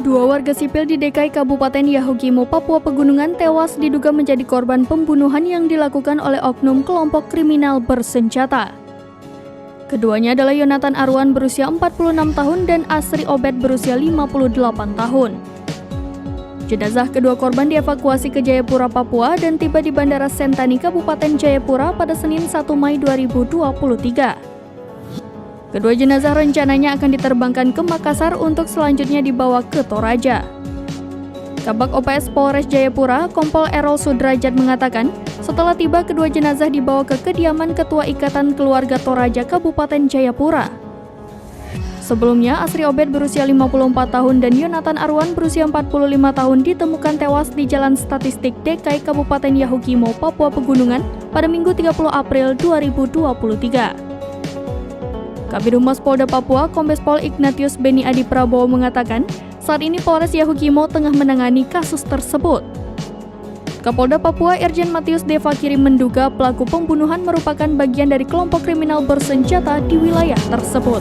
Dua warga sipil di DKI Kabupaten Yahukimo, Papua Pegunungan tewas diduga menjadi korban pembunuhan yang dilakukan oleh oknum kelompok kriminal bersenjata. Keduanya adalah Yonatan Arwan berusia 46 tahun dan Asri Obed berusia 58 tahun. Jenazah kedua korban dievakuasi ke Jayapura, Papua dan tiba di Bandara Sentani, Kabupaten Jayapura pada Senin 1 Mei 2023. Kedua jenazah rencananya akan diterbangkan ke Makassar untuk selanjutnya dibawa ke Toraja. Kabak OPS Polres Jayapura, Kompol Errol Sudrajat mengatakan, setelah tiba kedua jenazah dibawa ke kediaman Ketua Ikatan Keluarga Toraja Kabupaten Jayapura. Sebelumnya, Asri Obed berusia 54 tahun dan Yonatan Arwan berusia 45 tahun ditemukan tewas di Jalan Statistik DKI Kabupaten Yahukimo, Papua Pegunungan pada Minggu 30 April 2023. Kabid Humas Polda Papua, Kombes Pol Ignatius Beni Adi Prabowo mengatakan, saat ini Polres Yahukimo tengah menangani kasus tersebut. Kapolda Papua Irjen Matius Devakiri menduga pelaku pembunuhan merupakan bagian dari kelompok kriminal bersenjata di wilayah tersebut.